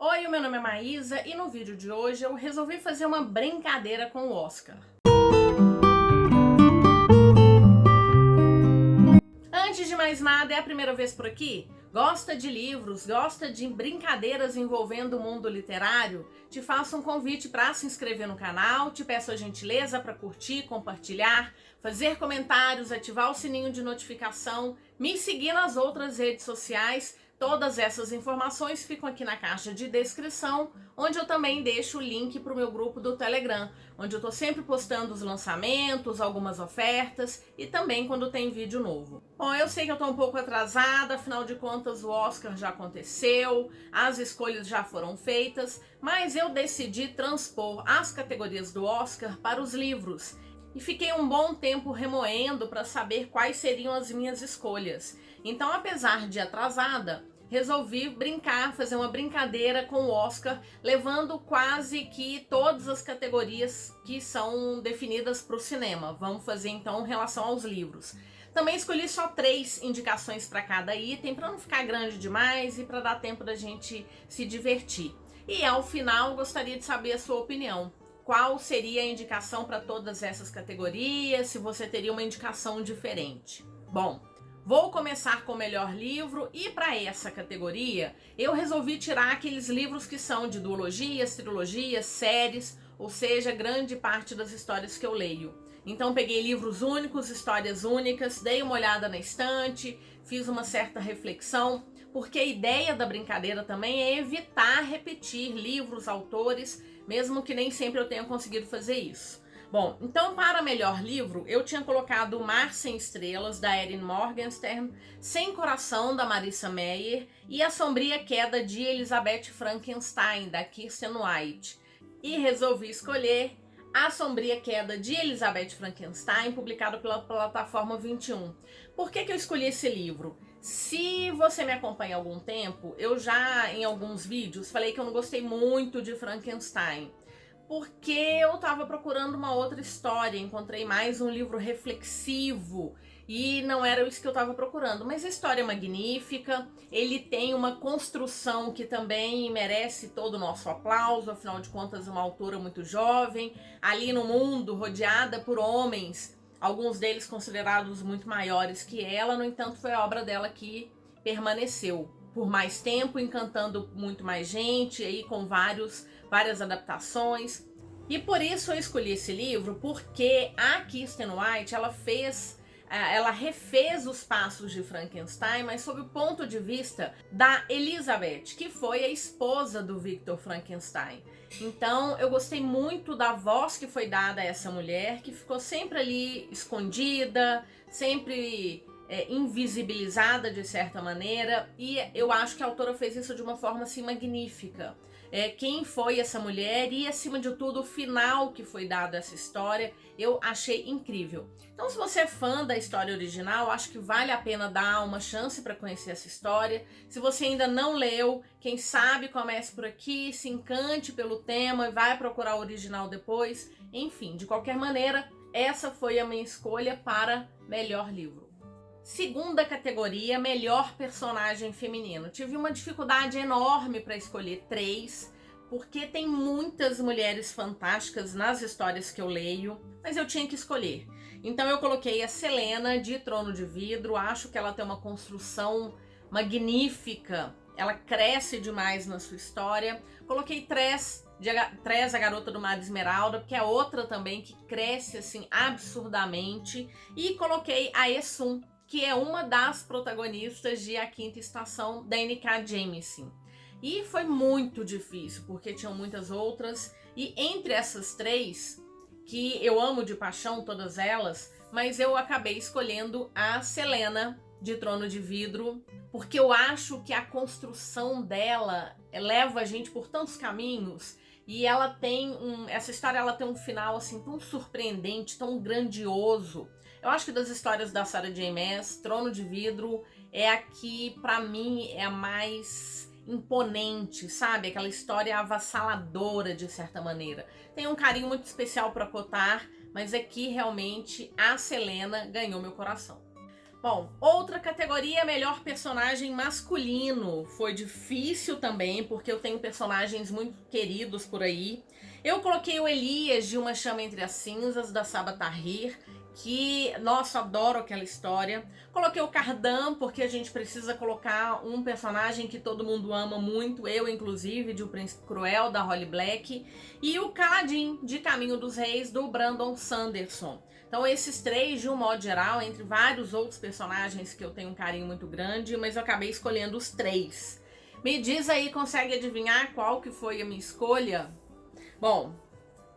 Oi, o meu nome é Maísa e no vídeo de hoje eu resolvi fazer uma brincadeira com o Oscar. Antes de mais nada, é a primeira vez por aqui? Gosta de livros, gosta de brincadeiras envolvendo o mundo literário? Te faço um convite para se inscrever no canal, te peço a gentileza para curtir, compartilhar, fazer comentários, ativar o sininho de notificação, me seguir nas outras redes sociais. Todas essas informações ficam aqui na caixa de descrição, onde eu também deixo o link para o meu grupo do Telegram, onde eu estou sempre postando os lançamentos, algumas ofertas e também quando tem vídeo novo. Bom, eu sei que eu estou um pouco atrasada, afinal de contas o Oscar já aconteceu, as escolhas já foram feitas, mas eu decidi transpor as categorias do Oscar para os livros. E fiquei um bom tempo remoendo para saber quais seriam as minhas escolhas. Então, apesar de atrasada, resolvi brincar, fazer uma brincadeira com o Oscar, levando quase que todas as categorias que são definidas para o cinema. Vamos fazer então em relação aos livros. Também escolhi só 3 indicações para cada item, para não ficar grande demais e para dar tempo da gente se divertir. E ao final, gostaria de saber a sua opinião. Qual seria a indicação para todas essas categorias, se você teria uma indicação diferente. Bom, vou começar com o melhor livro e para essa categoria eu resolvi tirar aqueles livros que são de duologias, trilogias, séries, ou seja, grande parte das histórias que eu leio. Então peguei livros únicos, histórias únicas, dei uma olhada na estante, fiz uma certa reflexão, porque a ideia da brincadeira também é evitar repetir livros, autores, mesmo que nem sempre eu tenha conseguido fazer isso. Bom, então para melhor livro, eu tinha colocado O Mar Sem Estrelas, da Erin Morgenstern, Sem Coração, da Marissa Meyer, e A Sombria Queda de Elizabeth Frankenstein, da Kirsten White. E resolvi escolher A Sombria Queda de Elizabeth Frankenstein, publicado pela plataforma 21. Por que eu escolhi esse livro? Se você me acompanha há algum tempo, eu já em alguns vídeos falei que eu não gostei muito de Frankenstein, porque eu estava procurando uma outra história, encontrei mais um livro reflexivo e não era isso que eu estava procurando. Mas a história é magnífica, ele tem uma construção que também merece todo o nosso aplauso, afinal de contas uma autora muito jovem, ali no mundo, rodeada por homens, alguns deles considerados muito maiores que ela. No entanto, foi a obra dela que permaneceu por mais tempo, encantando muito mais gente, aí com várias adaptações. E por isso eu escolhi esse livro, porque a Kirsten White, ela refez os passos de Frankenstein, mas sob o ponto de vista da Elizabeth, que foi a esposa do Victor Frankenstein. Então eu gostei muito da voz que foi dada a essa mulher, que ficou sempre ali escondida, sempre invisibilizada de certa maneira, e eu acho que a autora fez isso de uma forma assim magnífica. Quem foi essa mulher e, acima de tudo, o final que foi dado a essa história, eu achei incrível. Então, se você é fã da história original, acho que vale a pena dar uma chance para conhecer essa história. Se você ainda não leu, quem sabe comece por aqui, se encante pelo tema e vai procurar o original depois. Enfim, de qualquer maneira, essa foi a minha escolha para melhor livro. Segunda categoria, melhor personagem feminino. Tive uma dificuldade enorme para escolher 3, porque tem muitas mulheres fantásticas nas histórias que eu leio, mas eu tinha que escolher. Então eu coloquei a Selena, de Trono de Vidro. Acho que ela tem uma construção magnífica, ela cresce demais na sua história. Coloquei Tress, a Garota do Mar Esmeralda, porque é outra também que cresce assim absurdamente. E coloquei a Essum, que é uma das protagonistas de A Quinta Estação, da N.K. Jemisin. E foi muito difícil, porque tinham muitas outras, e entre essas 3, que eu amo de paixão todas elas, mas eu acabei escolhendo a Selena, de Trono de Vidro, porque eu acho que a construção dela leva a gente por tantos caminhos, e ela tem essa história ela tem um final assim tão surpreendente, tão grandioso. Eu acho que das histórias da Sarah J. Maas, Trono de Vidro é a que, pra mim, é a mais imponente, sabe? Aquela história avassaladora, de certa maneira. Tem um carinho muito especial pra Cotar, mas aqui, realmente, a Selena ganhou meu coração. Bom, outra categoria, melhor personagem masculino. Foi difícil também, porque eu tenho personagens muito queridos por aí. Eu coloquei o Elias de Uma Chama Entre as Cinzas, da Sabaa Tahir, que, nossa, adoro aquela história. Coloquei o Cardan, porque a gente precisa colocar um personagem que todo mundo ama muito, eu inclusive, de O Príncipe Cruel, da Holly Black. E o Kaladin, de Caminho dos Reis, do Brandon Sanderson. Então esses três, de um modo geral, entre vários outros personagens que eu tenho um carinho muito grande, mas eu acabei escolhendo os três. Me diz aí, consegue adivinhar qual que foi a minha escolha? Bom,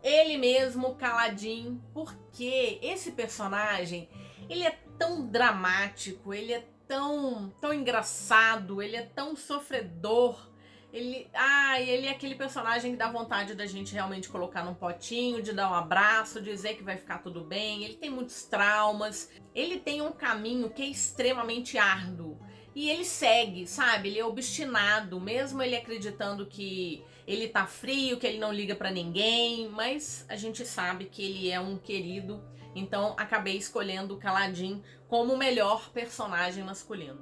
ele mesmo, Kaladin, porque esse personagem, ele é tão dramático, ele é tão engraçado, ele é tão sofredor. Ele é aquele personagem que dá vontade da gente realmente colocar num potinho, de dar um abraço, dizer que vai ficar tudo bem. Ele tem muitos traumas, ele tem um caminho que é extremamente árduo. E ele segue, sabe? Ele é obstinado, mesmo ele acreditando que ele tá frio, que ele não liga pra ninguém, mas a gente sabe que ele é um querido, então acabei escolhendo o Kaladin como o melhor personagem masculino.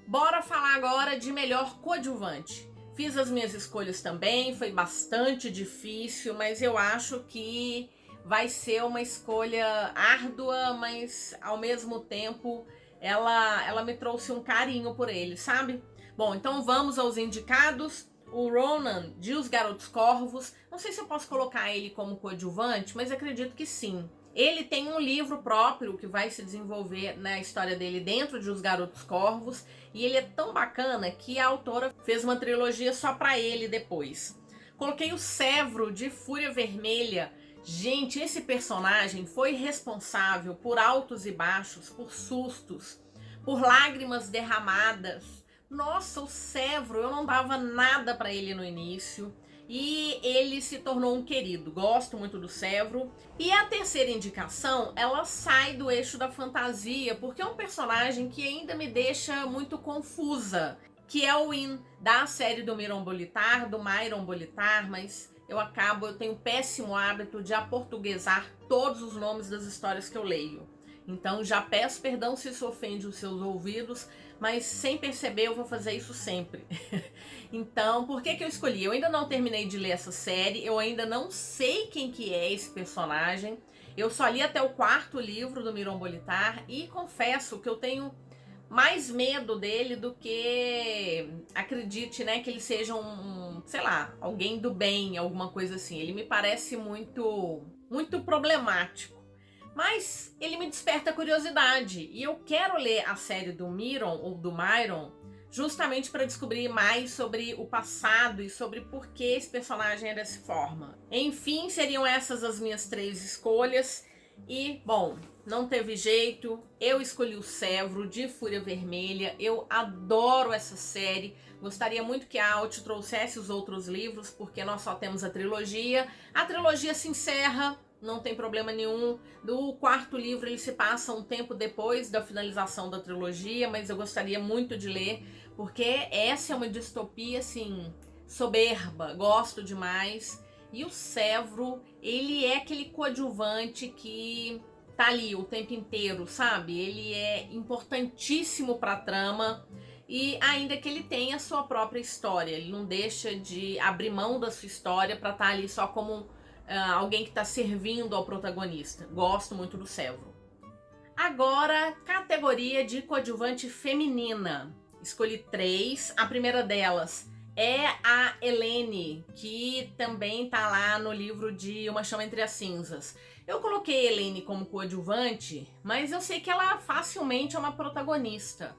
Bora falar agora de melhor coadjuvante. Fiz as minhas escolhas também, foi bastante difícil, mas eu acho que vai ser uma escolha árdua, mas ao mesmo tempo ela me trouxe um carinho por ele, sabe? Bom, então vamos aos indicados. O Ronan, de Os Garotos Corvos, não sei se eu posso colocar ele como coadjuvante, mas acredito que sim. Ele tem um livro próprio que vai se desenvolver na história dele dentro de Os Garotos Corvos, e ele é tão bacana que a autora fez uma trilogia só pra ele depois. Coloquei o Sevro, de Fúria Vermelha. Gente, esse personagem foi responsável por altos e baixos, por sustos, por lágrimas derramadas. Nossa, o Sevro, eu não dava nada pra ele no início e ele se tornou um querido. Gosto muito do Sevro. E a terceira indicação, ela sai do eixo da fantasia, porque é um personagem que ainda me deixa muito confusa, que é o Win, da série do Myron Bolitar, do Myron Bolitar, mas eu tenho um péssimo hábito de aportuguesar todos os nomes das histórias que eu leio. Então já peço perdão se isso ofende os seus ouvidos, mas sem perceber eu vou fazer isso sempre. Então, por que eu escolhi? Eu ainda não terminei de ler essa série, eu ainda não sei quem que é esse personagem. Eu só li até o 4º livro do Myron Bolitar e confesso que eu tenho mais medo dele do que acredite, né, que ele seja sei lá, alguém do bem, alguma coisa assim. Ele me parece muito problemático. Mas ele me desperta curiosidade e eu quero ler a série do Myron ou do Myron justamente para descobrir mais sobre o passado e sobre por que esse personagem é dessa forma. Enfim, seriam essas as minhas 3 escolhas e, bom, não teve jeito, eu escolhi o Sevro, de Fúria Vermelha. Eu adoro essa série, gostaria muito que a Alt trouxesse os outros livros, porque nós só temos a trilogia se encerra, não tem problema nenhum. Do 4º livro ele se passa um tempo depois da finalização da trilogia, mas eu gostaria muito de ler, porque essa é uma distopia, assim, soberba, gosto demais. E o Sevro, ele é aquele coadjuvante que tá ali o tempo inteiro, sabe? Ele é importantíssimo pra trama, e ainda que ele tenha a sua própria história, ele não deixa de abrir mão da sua história pra estar ali só como alguém que tá servindo ao protagonista. Gosto muito do Sevro. Agora, categoria de coadjuvante feminina. Escolhi 3. A primeira delas é a Helene, que também tá lá no livro de Uma Chama Entre as Cinzas. Eu coloquei a Helene como coadjuvante, mas eu sei que ela facilmente é uma protagonista.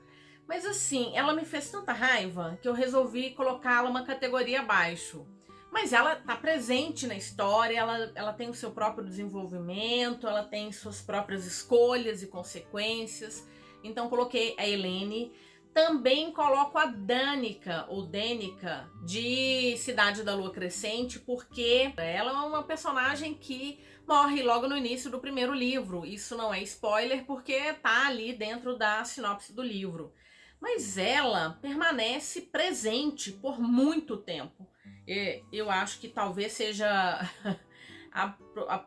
Mas assim, ela me fez tanta raiva que eu resolvi colocá-la uma categoria abaixo. Mas ela tá presente na história, ela tem o seu próprio desenvolvimento, ela tem suas próprias escolhas e consequências. Então coloquei a Helene. Também coloco a Danica, ou Danica, de Cidade da Lua Crescente, porque ela é uma personagem que morre logo no início do 1º livro. Isso não é spoiler, porque tá ali dentro da sinopse do livro. Mas ela permanece presente por muito tempo. Eu acho que talvez seja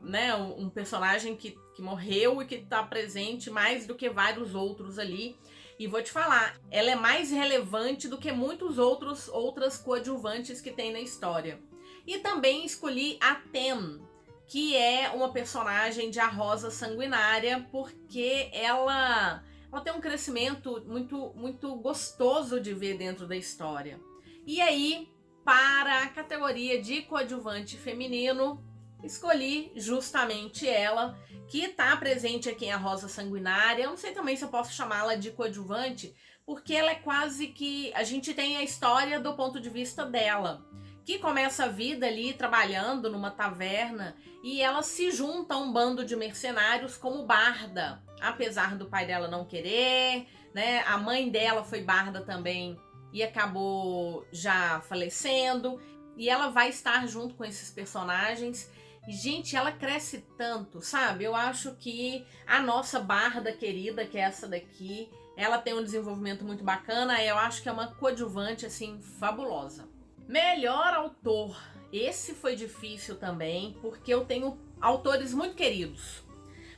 né, um personagem que morreu e que está presente mais do que vários outros ali. E vou te falar, ela é mais relevante do que outras coadjuvantes que tem na história. E também escolhi a Tem, que é uma personagem de A Rosa Sanguinária, porque ela tem um crescimento muito gostoso de ver dentro da história. E aí, para a categoria de coadjuvante feminino, escolhi justamente ela, que está presente aqui em A Rosa Sanguinária. Eu não sei também se eu posso chamá-la de coadjuvante, porque ela é quase que... A gente tem a história do ponto de vista dela, que começa a vida ali trabalhando numa taverna e ela se junta a um bando de mercenários como barda, apesar do pai dela não querer, né? A mãe dela foi barda também e acabou já falecendo, e ela vai estar junto com esses personagens. E, gente, ela cresce tanto, sabe? Eu acho que a nossa barda querida, que é essa daqui, ela tem um desenvolvimento muito bacana. Eu acho que é uma coadjuvante, assim, fabulosa. Melhor autor. Esse foi difícil também, porque eu tenho autores muito queridos.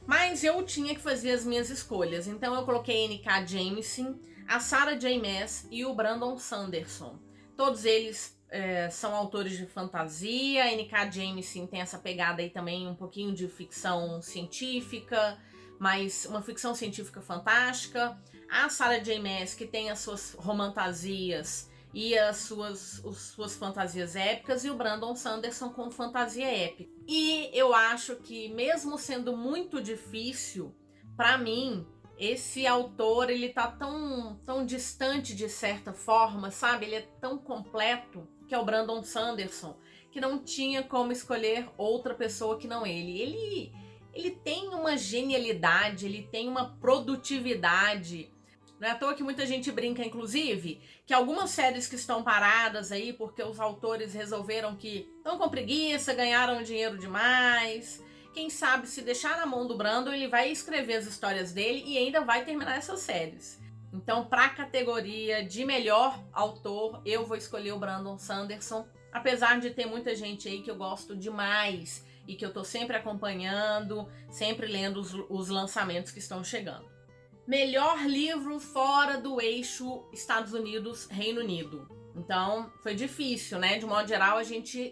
Mas eu tinha que fazer as minhas escolhas. Então eu coloquei N.K. Jemisin, a Sarah J. Maas e o Brandon Sanderson. Todos eles são autores de fantasia. N.K. Jemisin tem essa pegada aí também, um pouquinho de ficção científica, mas uma ficção científica fantástica. A Sarah J. Maas, que tem as suas romantasias e as suas fantasias épicas, e o Brandon Sanderson com fantasia épica. E eu acho que, mesmo sendo muito difícil, para mim, esse autor, ele tá tão distante de certa forma, sabe? Ele é tão completo, que é o Brandon Sanderson, que não tinha como escolher outra pessoa que não ele. Ele tem uma genialidade, ele tem uma produtividade. Não é à toa que muita gente brinca, inclusive, que algumas séries que estão paradas aí porque os autores resolveram que estão com preguiça, ganharam dinheiro demais. Quem sabe, se deixar na mão do Brandon, ele vai escrever as histórias dele e ainda vai terminar essas séries. Então, para a categoria de melhor autor, eu vou escolher o Brandon Sanderson, apesar de ter muita gente aí que eu gosto demais e que eu tô sempre acompanhando, sempre lendo os lançamentos que estão chegando. Melhor livro fora do eixo Estados Unidos-Reino Unido. Então, foi difícil, né? De modo geral,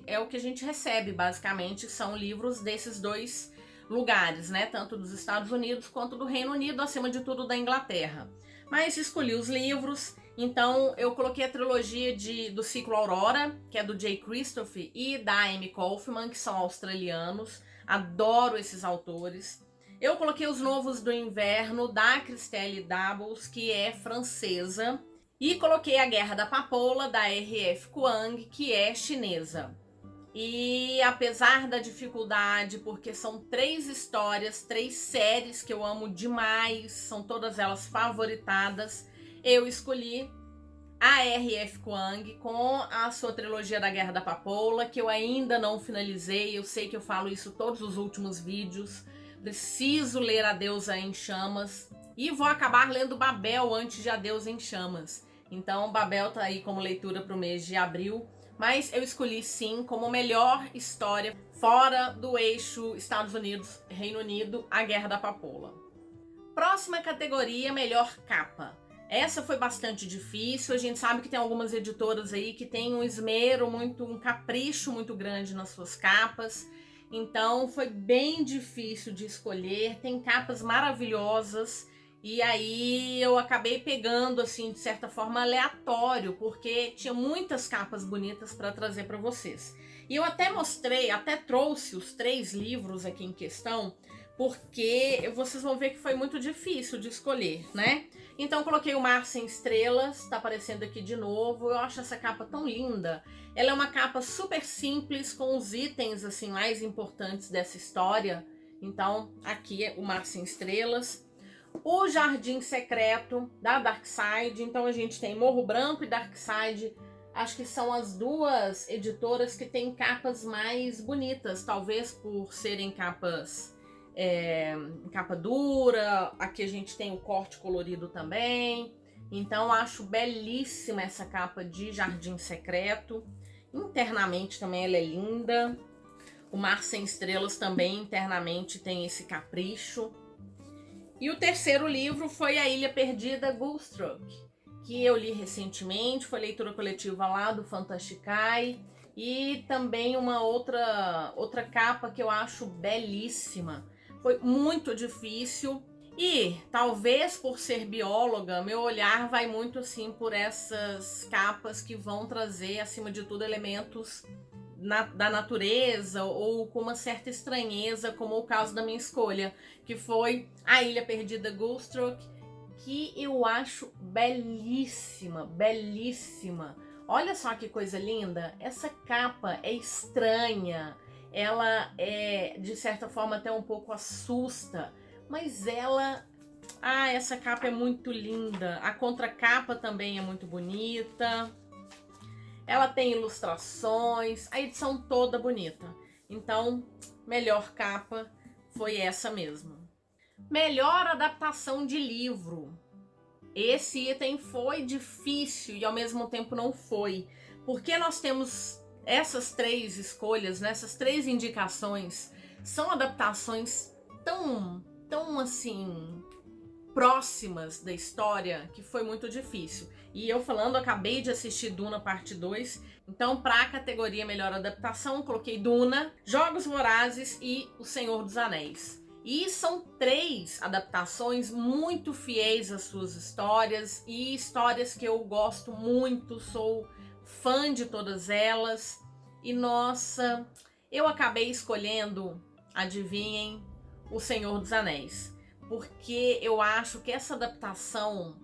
é o que a gente recebe, basicamente, são livros desses dois lugares, né? Tanto dos Estados Unidos quanto do Reino Unido, acima de tudo da Inglaterra. Mas escolhi os livros, então eu coloquei a trilogia do ciclo Aurora, que é do Jay Kristoff e da Amy Kaufman, que são australianos. Adoro esses autores. Eu coloquei os Novos do Inverno, da Christelle Dabos, que é francesa. E coloquei A Guerra da Papoula, da R.F. Kuang, que é chinesa. E apesar da dificuldade, porque são 3 histórias, 3 séries que eu amo demais, são todas elas favoritadas, eu escolhi a R.F. Kuang com a sua trilogia da Guerra da Papoula, que eu ainda não finalizei. Eu sei que eu falo isso todos os últimos vídeos. Preciso ler A Deusa em Chamas. E vou acabar lendo Babel antes de A Deusa em Chamas. Então Babel tá aí como leitura para o mês de abril. Mas eu escolhi sim como melhor história fora do eixo Estados Unidos-Reino Unido, A Guerra da Papoula. Próxima categoria, melhor capa. Essa foi bastante difícil. A gente sabe que tem algumas editoras aí que tem um esmero um capricho muito grande nas suas capas. Então foi bem difícil de escolher. Tem capas maravilhosas. E aí eu acabei pegando, assim, de certa forma, aleatório, porque tinha muitas capas bonitas para trazer para vocês. E eu até trouxe os 3 livros aqui em questão, porque vocês vão ver que foi muito difícil de escolher, né? Então eu coloquei O Mar Sem Estrelas, tá aparecendo aqui de novo. Eu acho essa capa tão linda. Ela é uma capa super simples, com os itens, assim, mais importantes dessa história. Então, aqui é O Mar Sem Estrelas. O Jardim Secreto, da Darkside. Então a gente tem Morro Branco e Darkside. Acho que são as 2 editoras que têm capas mais bonitas, talvez por serem capas capa dura. Aqui a gente tem o corte colorido também. Então acho belíssima essa capa de Jardim Secreto. Internamente também ela é linda. O Mar Sem Estrelas também internamente tem esse capricho. E o terceiro livro foi A Ilha Perdida, Gulstruck, que eu li recentemente, foi leitura coletiva lá do Fantasticai, e também uma outra capa que eu acho belíssima. Foi muito difícil e talvez por ser bióloga, meu olhar vai muito assim por essas capas que vão trazer, acima de tudo, elementos da natureza ou com uma certa estranheza, como o caso da minha escolha, que foi A Ilha Perdida, Gulstruck, que eu acho belíssima, belíssima. Olha só que coisa linda, essa capa é estranha, ela é, de certa forma, até um pouco assusta, mas essa capa é muito linda, a contracapa também é muito bonita, ela tem ilustrações, a edição toda bonita, então, melhor capa foi essa mesmo. Melhor adaptação de livro. Esse item foi difícil e ao mesmo tempo não foi, porque nós temos essas três escolhas, né, essas três indicações, são adaptações tão assim próximas da história que foi muito difícil. E eu falando, acabei de assistir Duna parte 2, então para a categoria melhor adaptação coloquei Duna, Jogos Vorazes e O Senhor dos Anéis. E são três adaptações muito fiéis às suas histórias e histórias que eu gosto muito, sou fã de todas elas. E nossa, eu acabei escolhendo, adivinhem, O Senhor dos Anéis. Porque eu acho que essa adaptação,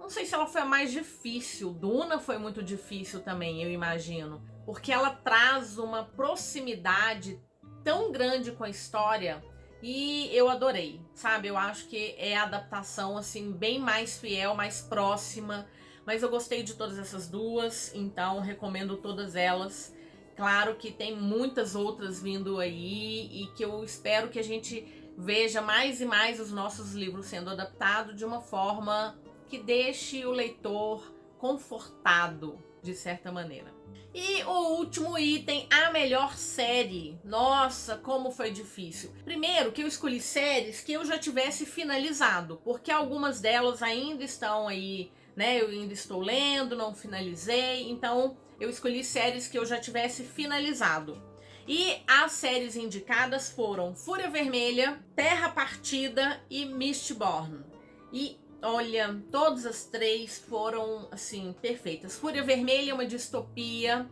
não sei se ela foi a mais difícil, Duna foi muito difícil também, eu imagino. Porque ela traz uma proximidade tão grande com a história. E eu adorei, sabe? Eu acho que é a adaptação, assim, bem mais fiel, mais próxima. Mas eu gostei de todas essas duas, então recomendo todas elas. Claro que tem muitas outras vindo aí e que eu espero que a gente veja mais e mais os nossos livros sendo adaptados de uma forma que deixe o leitor confortado, de certa maneira. E o último item, a melhor série. Nossa, como foi difícil. Primeiro que eu escolhi séries que eu já tivesse finalizado, porque algumas delas ainda estão aí, né? Eu ainda estou lendo, não finalizei, então eu escolhi séries que eu já tivesse finalizado. E as séries indicadas foram Fúria Vermelha, Terra Partida e Mistborn. E olha, todas as três foram, assim, perfeitas. Fúria Vermelha é uma distopia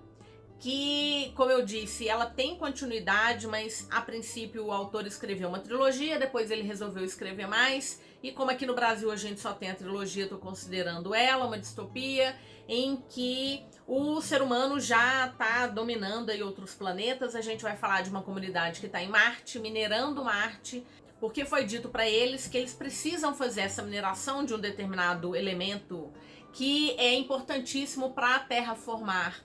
que, como eu disse, ela tem continuidade, mas a princípio o autor escreveu uma trilogia, depois ele resolveu escrever mais, e como aqui no Brasil a gente só tem a trilogia, estou considerando ela uma distopia em que o ser humano já está dominando aí outros planetas. A gente vai falar de uma comunidade que está em Marte, minerando Marte, porque foi dito para eles que eles precisam fazer essa mineração de um determinado elemento que é importantíssimo para a Terra formar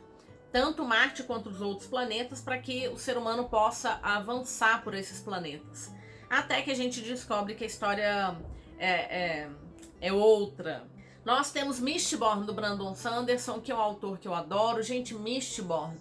tanto Marte quanto os outros planetas, para que o ser humano possa avançar por esses planetas. Até que a gente descobre que a história é outra. Nós temos Mistborn, do Brandon Sanderson, que é um autor que eu adoro. Gente, Mistborn,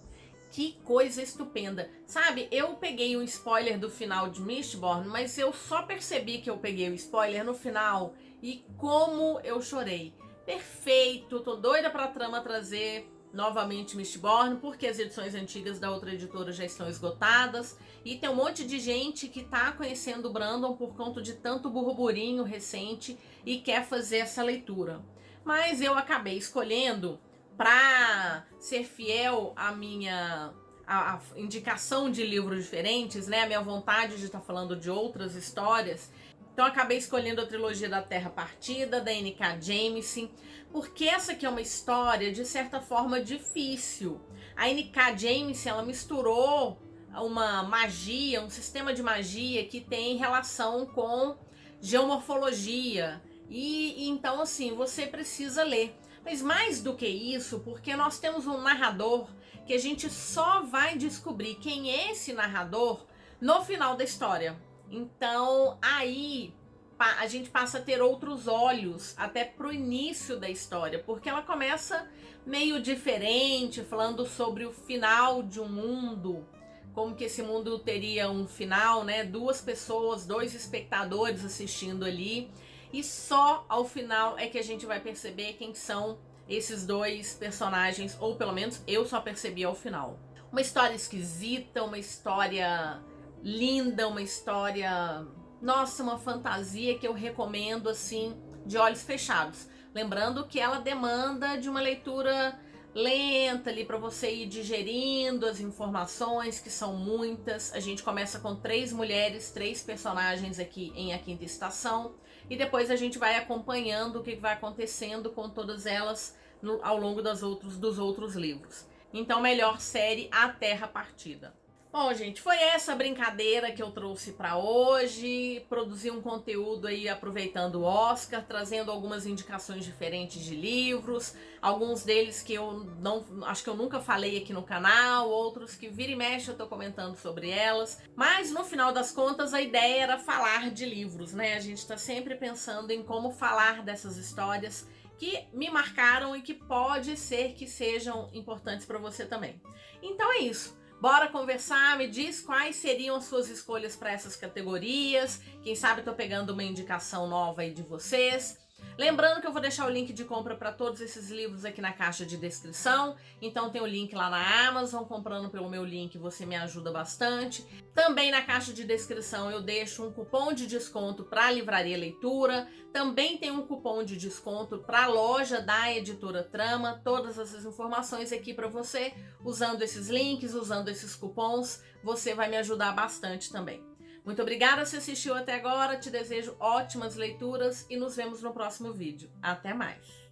que coisa estupenda. Sabe, eu peguei um spoiler do final de Mistborn, mas eu só percebi que eu peguei o spoiler no final e como eu chorei. Perfeito, tô doida pra trama trazer novamente Mistborn, porque as edições antigas da outra editora já estão esgotadas e tem um monte de gente que tá conhecendo o Brandon por conta de tanto burburinho recente e quer fazer essa leitura. Mas eu acabei escolhendo, para ser fiel à minha a indicação de livros diferentes, né, a minha vontade de estar falando de outras histórias, então acabei escolhendo a trilogia da Terra Partida, da N.K. Jemisin, porque essa aqui é uma história, de certa forma, difícil. A N.K. Jemisin, ela misturou uma magia, um sistema de magia que tem relação com geomorfologia, e então, assim, você precisa ler. Mas mais do que isso, porque nós temos um narrador que a gente só vai descobrir quem é esse narrador no final da história. Então, aí a gente passa a ter outros olhos até pro início da história, porque ela começa meio diferente, falando sobre o final de um mundo como que esse mundo teria um final, né? 2 pessoas, 2 espectadores assistindo ali. E só ao final é que a gente vai perceber quem são esses 2 personagens, ou pelo menos eu só percebi ao final. Uma história esquisita, uma história linda, uma história... Nossa, uma fantasia que eu recomendo, assim, de olhos fechados. Lembrando que ela demanda de uma leitura lenta ali para você ir digerindo as informações, que são muitas. A gente começa com 3 mulheres, 3 personagens aqui em A Quinta Estação, e depois a gente vai acompanhando o que vai acontecendo com todas elas ao longo dos outros livros. Então, melhor série, A Terra Partida. Bom, gente, foi essa brincadeira que eu trouxe para hoje. Produzi um conteúdo aí aproveitando o Oscar, trazendo algumas indicações diferentes de livros, alguns deles que eu acho que eu nunca falei aqui no canal, outros que vira e mexe eu tô comentando sobre elas. Mas no final das contas a ideia era falar de livros, né? A gente tá sempre pensando em como falar dessas histórias que me marcaram e que pode ser que sejam importantes para você também. Então é isso. Bora conversar, me diz quais seriam as suas escolhas para essas categorias. Quem sabe eu tô pegando uma indicação nova aí de vocês. Lembrando que eu vou deixar o link de compra para todos esses livros aqui na caixa de descrição. Então tem o link lá na Amazon, comprando pelo meu link você me ajuda bastante. Também na caixa de descrição eu deixo um cupom de desconto para a Livraria Leitura. Também tem um cupom de desconto para a loja da Editora Trama. Todas essas informações aqui para você. Usando esses links, usando esses cupons, você vai me ajudar bastante também. Muito obrigada se assistiu até agora, te desejo ótimas leituras e nos vemos no próximo vídeo. Até mais!